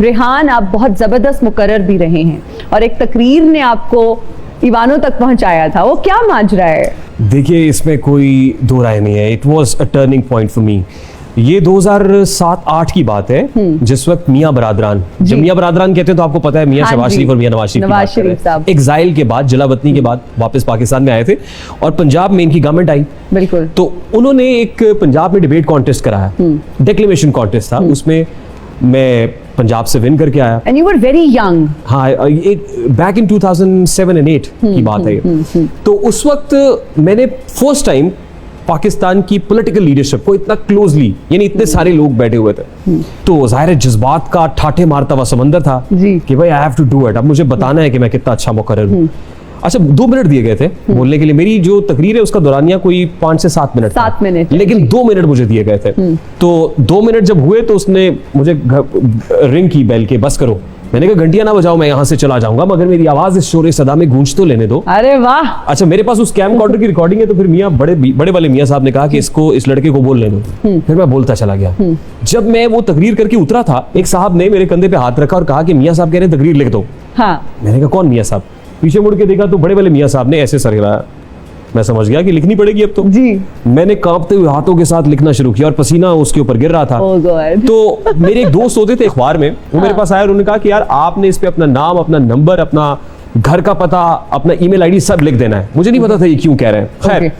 रेहान, आप बहुत जबरदस्त मुकर्रर भी रहे हैं और एक तकरीर ने आपको ईवानों तक पहुंचाया था, वो क्या माजरा है? देखिए, इसमें कोई दो राय नहीं है। It was a turning point for me. ये 2007-8 की बात है, जिस वक्त मियां बरादरान, जब मियां बरादरान कहते हैं तो आपको पता है मियां शहबाज शरीफ और मियां नवाज शरीफ साहब एग्जाइल के बाद, जलावतनी के बाद वापस पाकिस्तान में आए थे और पंजाब में इनकी गवर्नमेंट आई। बिल्कुल। तो उन्होंने एक पंजाब में डिबेट कॉन्टेस्ट कराया, डिक्लेमेशन कॉन्टेस्ट था, उसमें मैं पंजाब से विन करके आया। And you were very young. हाँ, बैक इन 2007 and 8 की बात है। तो उस वक्त मैंने फर्स्ट टाइम पाकिस्तान की पॉलिटिकल लीडरशिप को इतना क्लोजली, यानी इतने सारे लोग बैठे हुए थे, तो जाहिर है जज्बात का ठाठे मारता हुआ समंदर था कि भाई I have to do it, अब मुझे बताना है कि मैं कितना अच्छा मुकर्रर हूँ। अच्छा, 2 मिनट दिए गए थे बोलने के लिए। मेरी जो तकरीर है उसका दौरानिया कोई 5 से 7 मिनट 7 मिनट, लेकिन 2 मिनट मुझे दिए गए थे। तो 2 मिनट जब हुए तो उसने मुझे रिंग की बेल के, बस करो। मैंने कहा घंटियां ना बजाओ, मैं यहाँ से चला जाऊंगा, मगर मेरी आवाज इस शोर सदा में गूंज तो लेने दो। अरे वाह। अच्छा, मेरे पास उस कैमकॉर्डर की रिकॉर्डिंग है, तो फिर मियां बड़े वाले मियां साहब ने कहा कि इसको, इस लड़के को बोलने दो। फिर मैं बोलता चला गया। जब मैं वो तकरीर करके उतरा था, एक साहब ने मेरे कंधे पे हाथ रखा और कहा कि मियां साहब कह रहे हैं तकरीर लिख दो। हाँ। मैंने कहा कौन मियां साहब? पीछे मुड़ के देखा तो बड़े वाले मियां साहब ने ऐसे सर हिलाया। मैं समझ गया कि लिखनी पड़ेगी अब तो जी। मैंने कांपते हुए हाथों के साथ लिखना शुरू किया और पसीना उसके ऊपर गिर रहा था। तो मेरे एक दोस्त होते थे अखबार में, वो मेरे पास आए और उन्होंने कहा कि यार आपने इस पे अपना नाम, अपना नंबर, अपना घर का पता, अपना ईमेल आईडी सब लिख देना है। मुझे नहीं पता था ये क्यों कह रहे हैं। खैर,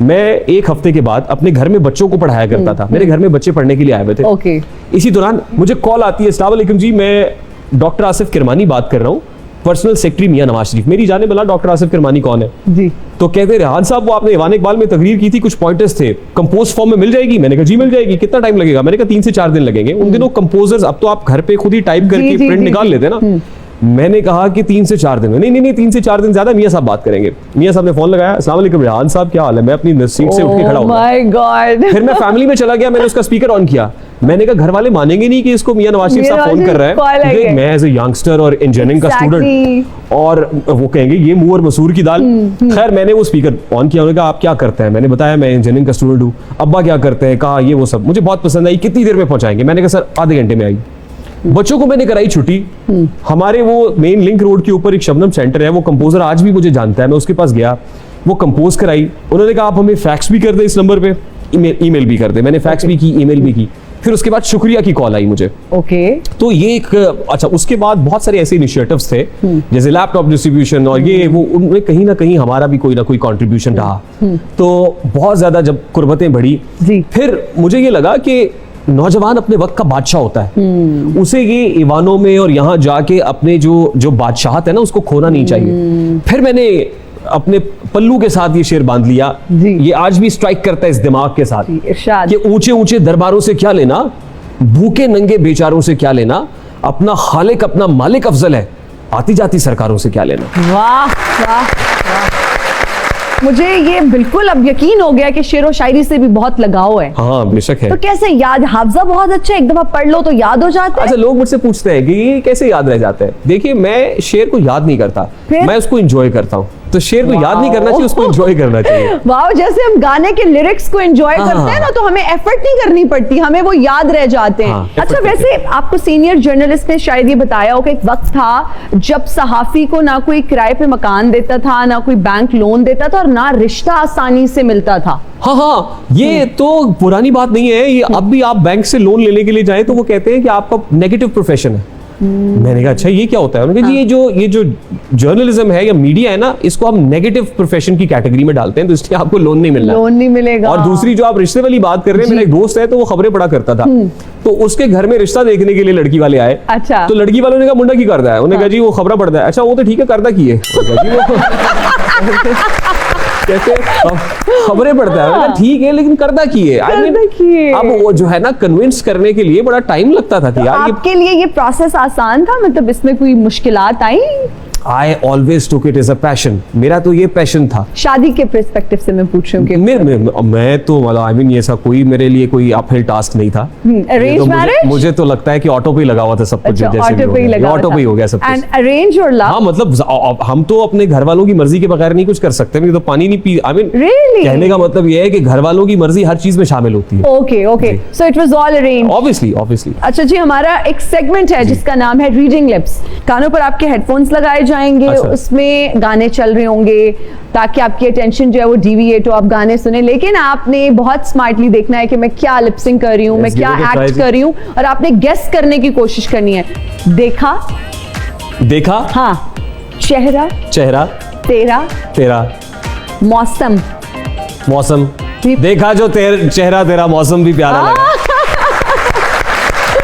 मैं एक हफ्ते के बाद अपने घर में बच्चों को पढ़ाया करता था। मेरे घर में बच्चे पढ़ने के लिए आए हुए थे। इसी दौरान मुझे कॉल आती है, अस्सलाम वालेकुम जी, मैं डॉक्टर आसिफ किरमानी बात कर रहा हूँ, पर्सनल सेक्रेटरी मियां नवाज शरीफ। मेरी जाने वाला डॉक्टर आसिफ किरमानी कौन है जी? तो कहते रेहान साहब, वो आपने ईवान इकबाल में तकरीर की थी, कुछ पॉइंटर्स थे, कंपोज फॉर्म में मिल जाएगी? मैंने कहा जी मिल जाएगी। कितना टाइम लगेगा? मैंने कहा 3 से 4 दिन लगेंगे। उन दिनों कंपोजर्स, अब तो आप घर पे खुद ही टाइप करके प्रिंट निकाल लेते ना। मैंने कहा कि 3 से 4 दिन में। नहीं 3 से 4 दिन ज्यादा, मियां साहब बात करेंगे। मियां साहब ने फोन लगाया, अस्सलाम वालेकुम रेहान साहब, क्या हाल है? मैं अपनी सीट से उठ के खड़ा हूं। फिर मैं फैमिली में चला गया, मैंने उसका स्पीकर ऑन किया। मैंने कहा घर वाले मानेंगे नहीं कि इसको मियां नवाज शरीफ साहब फोन कर रहा है। मैं एज ए यंगस्टर और इंजीनियरिंग का स्टूडेंट, और वो कहेंगे ये मुंह और मसूर की दाल। खैर, मैंने वो स्पीकर ऑन किया। उन्होंने कहा आप क्या करते हैं? मैंने बताया मैं इंजीनियरिंग का स्टूडेंट हूँ। अब्बा क्या करते हैं? कहा ये वो सब। मुझे बहुत पसंद आई। कितनी देर में पहुंचाएंगे? मैंने कहा सर आधे घंटे में आई। बच्चों को मैंने कराई छुट्टी। हमारे वो मेन लिंक रोड के ऊपर एक शबनम सेंटर है, वो कंपोजर आज भी मुझे जानता है। मैं उसके पास गया, वो कंपोज कराई। उन्होंने कहा आप हमें फैक्स भी कर दे इस नंबर पे, ईमेल भी कर दे। मैंने फैक्स भी की, ईमेल भी की। फिर उसके बाद शुक्रिया की कॉल आई मुझे। तो ये एक अच्छा, उसके बाद बहुत सारे ऐसे इनिशिएटिव्स थे जैसे लैपटॉप डिस्ट्रीब्यूशन और ये वो, उनमें कहीं ना कहीं हमारा भी कोई ना कोई कंट्रीब्यूशन रहा। तो बहुत ज्यादा जब कुर्बतें बढ़ी, फिर मुझे ये लगा कि नौजवान अपने वक्त का बादशाह होता है, उसे ये ईवानों में और यहाँ जाके अपने जो बादशाहत है ना, उसको खोना नहीं चाहिए। फिर मैंने अपने पल्लू के साथ ये शेर बांध लिया, ये आज भी स्ट्राइक करता है इस दिमाग के साथ कि ऊंचे ऊंचे दरबारों से क्या लेना, भूखे नंगे बेचारों से क्या लेना, अपना खालिक अपना मालिक अफजल है, आती जाती सरकारों से क्या लेना। वाह वाह, मुझे ये बिल्कुल अब यकीन हो गया कि शेर व शायरी से भी बहुत लगाव है। हाँ बेशक है। तो कैसे याद, हाफजा बहुत अच्छा है, एक दफा पढ़ लो तो याद हो जाता है। अच्छा, लोग मुझसे पूछते हैं कि ये कैसे याद रह जाता है। देखिए, मैं शेर को याद नहीं करता, मैं उसको एंजॉय करता हूँ। तो शेर को याद नहीं करना चाहिए, उसको एंजॉय करना चाहिए। वाह, जैसे हम गाने के लिरिक्स को एंजॉय करते हैं ना, तो हमें एफर्ट नहीं करनी पड़ती, हमें वो याद रह जाते हैं। अच्छा, वैसे आपको सीनियर जर्नलिस्ट ने शायद ये बताया हो कि एक वक्त था जब सहाफी को ना कोई किराए पे मकान देता था, ना कोई बैंक लोन देता था, और ना रिश्ता आसानी से मिलता था। हाँ, ये तो पुरानी बात नहीं है। ये अब भी आप बैंक से लोन लेने के लिए जाए तो वो कहते हैं कि आपका नेगेटिव प्रोफेशन है। मैंने कहा अच्छा, ये क्या होता है? उन्होंने कहा ये जो जर्नलिज्म है या मीडिया है ना, इसको हम नेगेटिव प्रोफेशन की कैटेगरी में डालते हैं, तो इसलिए आपको लोन नहीं मिलना, लोन नहीं मिलेगा। और दूसरी जो आप रिश्ते वाली बात कर रहे हैं, मेरा एक दोस्त है तो वो खबरें पढ़ा करता था, तो उसके घर में रिश्ता देखने के लिए लड़की वाले आए। अच्छा। तो लड़की वालों ने कहा मुंडा की करता है? उन्होंने कहा जी वो खबरें पढ़ता है। अच्छा, वो तो ठीक है, करता की है? कैसे खबरें पढ़ता है? ठीक है, लेकिन करता की है? अब वो जो है ना, कन्विंस करने के लिए बड़ा टाइम लगता था कि यार आपके लिए ये प्रोसेस आसान था? मतलब इसमें कोई मुश्किलात आई? I always took it as a passion. मेरा तो ये पैशन था। शादी के पर्सपेक्टिव से मैं पूछ रही हूँ कि मैं तो मतलब आई मीन ये ऐसा कोई मेरे लिए कोई अपहिल टास्क नहीं था। अरेंज मैरिज मुझे तो लगता है कि ऑटो पे ही लगा हुआ था सब कुछ। ऑटो पे ही लगा ऑटो पे ही हो गया सब कुछ। एंड अरेंज और लव। हाँ मतलब हम तो अपने घर वालों की मर्जी के बगैर नहीं कुछ कर सकते। मैं तो पानी नहीं पी। आई मीन कहने का मतलब ये है कि घर वालों की मर्जी हर चीज में शामिल होती है। Okay okay, so it was all arrange. Obviously. अच्छा जी, हमारा एक सेगमेंट है जिसका नाम है रीडिंग लिप्स। कानों पर आपके हेडफोन्स लगाए जाएंगे, अच्छा। उसमें गाने चल रहे होंगे ताकि आपकी अटेंशन जो है वो डिविएट हो, आप गाने सुने। लेकिन आपने बहुत स्मार्टली देखना है कि मैं क्या लिपसिंग कर रही हूँ, मैं क्या एक्ट कर रही हूँ, और आपने गेस करने की कोशिश करनी है। देखा, हाँ। चेहरा, तेरा। मौसम, देखा जो चेहरा तेरा, मौसम भी प्यारा लगा।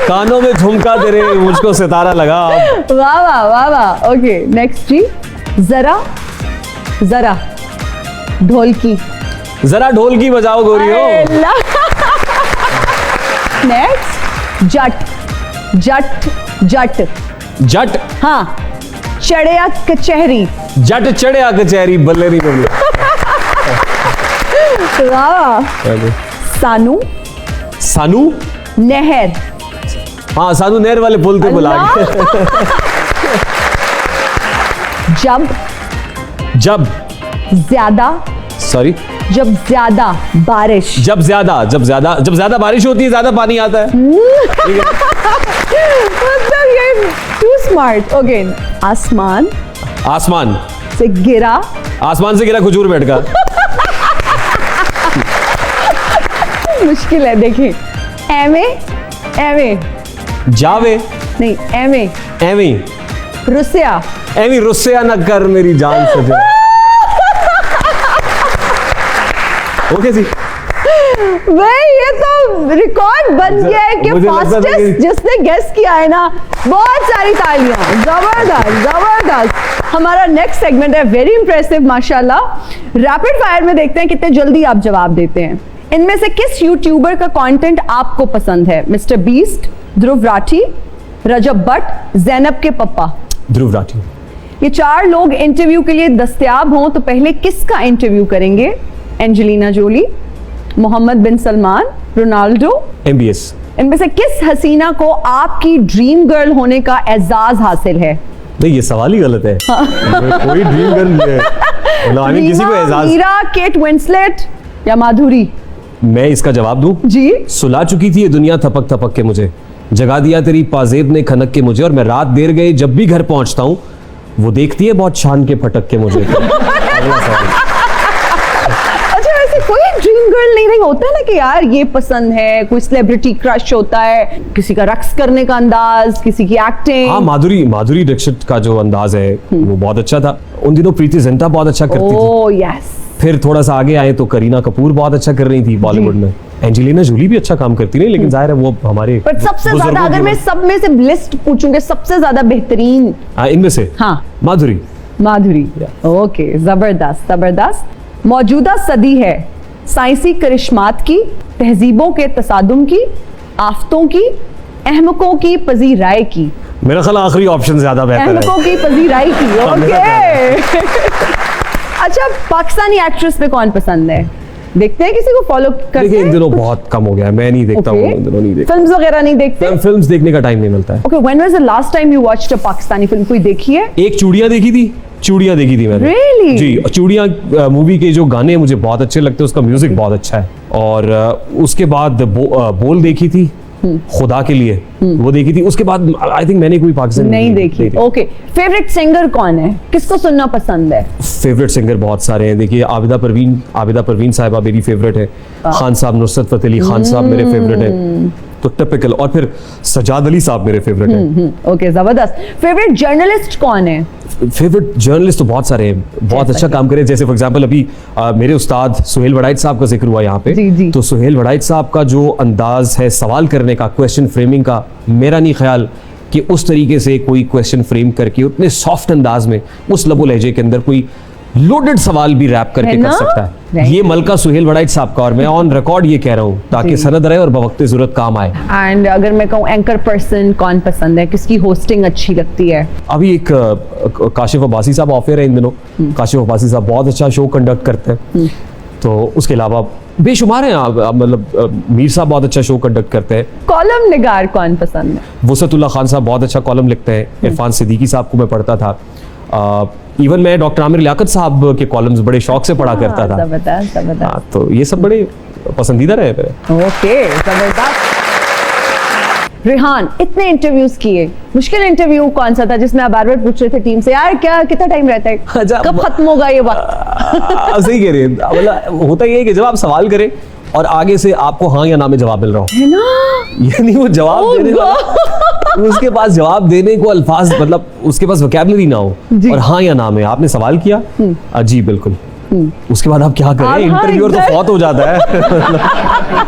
कानों में झुमका तेरे, मुझको सितारा लगा। वाह वाह वाह वाह। ओके नेक्स्ट जी, जरा ढोलकी, जरा ढोलकी बजाओ गोरियो। नेक्स्ट, जट, हाँ। चढ़िया कचहरी, जट चढ़िया कचहरी, बल्ले नहीं बोली। वाह। सानू, नहर, हाँ सानू नहर वाले पुल पे बुला के। जब ज्यादा बारिश, जब ज्यादा बारिश होती है ज्यादा पानी आता है। मतलब ये टू स्मार्ट। ओके, आसमान से गिरा खजूर बैठ का। मुश्किल है, देखिए। एवे जावे नहीं, एवी रुस्या न कर मेरी जान से। ओके जी, भाई ये तो रिकॉर्ड बन गया है कि फास्टेस्ट जिसने गेस किया है ना, बहुत सारी तालियां। जबरदस्त। हमारा नेक्स्ट सेगमेंट है वेरी इंप्रेसिव माशाल्लाह। रैपिड फायर में देखते हैं कितने जल्दी आप जवाब देते हैं। इनमें से किस यूट्यूबर का कंटेंट आपको पसंद है? मिस्टर बीस्ट, ध्रुव राठी, रजब भट्ट, ज़ैनब के पप्पा। ध्रुव राठी। ये 4 लोग इंटरव्यू के लिए दस्तयाब हों तो पहले किसका इंटरव्यू करेंगे? एंजेलिना जोली, मोहम्मद बिन सलमान, रोनाल्डो, MBS। इनमें से किस हसीना को आपकी ड्रीम गर्ल होने का एजाज हासिल है? नहीं, ये सवाल ही गलत है। कोई ड्रीम गर्ल नहीं है। किसी को एजाज। मीरा, केट विंसलेट या माधुरी? मैं इसका जवाब दूं? जी। सुला चुकी थी ये दुनिया थपक थपक के मुझे, जगा दिया तेरी पाजेब ने खनक के मुझे, और मैं रात देर गए जब भी घर पहुंचता हूँ वो देखती है बहुत शान के फटक के मुझे। अच्छा, वैसे कोई ड्रीम गर्ल नहीं रही होता है ना कि यार ये पसंद है, कोई सेलिब्रिटी क्रश होता है, किसी का रक्स करने का अंदाज, किसी की एक्टिंग। हाँ, माधुरी दीक्षित का जो अंदाज है वो बहुत अच्छा था। उन दिनों प्रीति जिंटा बहुत अच्छा करती थी। Oh yes. फिर थोड़ा सा आगे आए तो करीना कपूर बहुत अच्छा कर रही थी बॉलीवुड में। एंजेलिना जोली भी अच्छा काम करती नहीं, लेकिन जाहिर है वो हमारे। पर सबसे ज्यादा अगर मैं सब में से लिस्ट पूछूंगी सबसे ज्यादा बेहतरीन इनमें से, हाँ, माधुरी। ओके, जबरदस्त। मौजूदा सदी है साइंसी करिश्मात की, तहजीबों के तसादुम की, आफतों की, अहमकों की पजीराई की। मेरा ख्याल आखिरी ऑप्शन ज्यादा बेहतर है। अहमकों की पजीराई की। ओके। अच्छा, पाकिस्तानी एक्ट्रेस में कौन पसंद है? देखते हैं किसी को फॉलो करते हैं? देखिए इन दिनों बहुत कम हो गया है, मैं नहीं देखता हूँ इन दिनों, नहीं देखता। फिल्म्स वगैरह नहीं देखते? फिल्म्स देखने का टाइम नहीं मिलता है। Okay, when was the last time you watched a Pakistani film? कोई देखी है? एक चूड़ियां देखी थी मैंने। Really? जी, चूड़ियां मूवी के जो गाने मुझे बहुत अच्छे लगते हैं, उसका म्यूजिक बहुत अच्छा है। और उसके बाद बोल देखी थी, खुदा के लिए वो देखी थी। उसके बाद आई थिंक मैंने कोई पाकिस्तानी नहीं देखी। ओके, फेवरेट सिंगर कौन है? किसको सुनना पसंद है? फेवरेट सिंगर बहुत सारे हैं। देखिए आबिदा परवीन साहिबा मेरी फेवरेट है। खान साहब, नुसरत फतेह अली खान साहब मेरे फेवरेट हैं, तो टिपिकल। और फिर सजाद अली साहब मेरे फेवरेट हैं। ओके, जबरदस्त। फेवरेट जर्नलिस्ट कौन है? फेवरेट जर्नलिस्ट तो बहुत सारे हैं, बहुत अच्छा काम करे। जैसे फॉर एग्जांपल अभी मेरे उस्ताद सुहेल वड़ाइच साहब का जिक्र हुआ यहाँ पे। जी। तो सुहेल वड़ाइच साहब का जो अंदाज है सवाल करने का, क्वेश्चन फ्रेमिंग का, मेरा नहीं ख्याल कि उस तरीके से कोई क्वेश्चन फ्रेम करके उतने सॉफ्ट अंदाज में, उस लबो लहजे के अंदर कोई लोडेड सवाल भी रैप करके है कर ना? सकता है। Right. ये मलका सुहेल वड़ाइच साहब का, और मैं ऑन रिकॉर्ड ये कह रहा हूँ ताकि जी। सनद रहे और बवक्ते जरूरत काम आए। एंड अगर मैं कहूँ एंकर पर्सन कौन पसंद है, किसकी होस्टिंग अच्छी लगती है? अभी एक काशिफ अब्बासी साहब ऑफर है इन दिनों। काशिफ अब्बासी साहब बहुत अच्छा शो कंडक्ट करते हैं। तो उसके अलावा बेशुमार हैं आप, मतलब मीर साहब बहुत अच्छा शो कंडक्ट करते हैं। कॉलम निगार कौन पसंद है? वसतुल्लाह खान साहब बहुत अच्छा कॉलम लिखते हैं। इरफान सिद्दीकी साहब को मैं पढ़ता था। इवन मैं डॉक्टर आमिर लियाकत साहब के कॉलम्स बड़े शौक से पढ़ा करता था। जबरदस्त जबरदस्त। हाँ, तो ये सब बड़े पसंदीदा रहे मेरे। ओके जबरदस्त। रेहान, इतने इंटरव्यूज किए, मुश्किल इंटरव्यू कौन सा था जिसमें आप बार बार पूछ रहे थे टीम से, यार क्या कितना टाइम रहता है, अच्छा, कब खत्म होगा ये वक्त? आप सही कह रहे हैं। मतलब होता ये है कि जब आप सवाल करें और आगे से आपको हाँ या ना में जवाब मिल रहा हो, है ना? यानी वो जवाब Oh देने वाला, उसके पास जवाब देने को अल्फाज, मतलब उसके पास वोकैबुलरी ना हो, जी। और हाँ या ना में आपने सवाल किया, जी बिल्कुल, उसके बाद आप क्या करें, हाँ, इंटरव्यूअर तो exactly. फौत हो जाता है।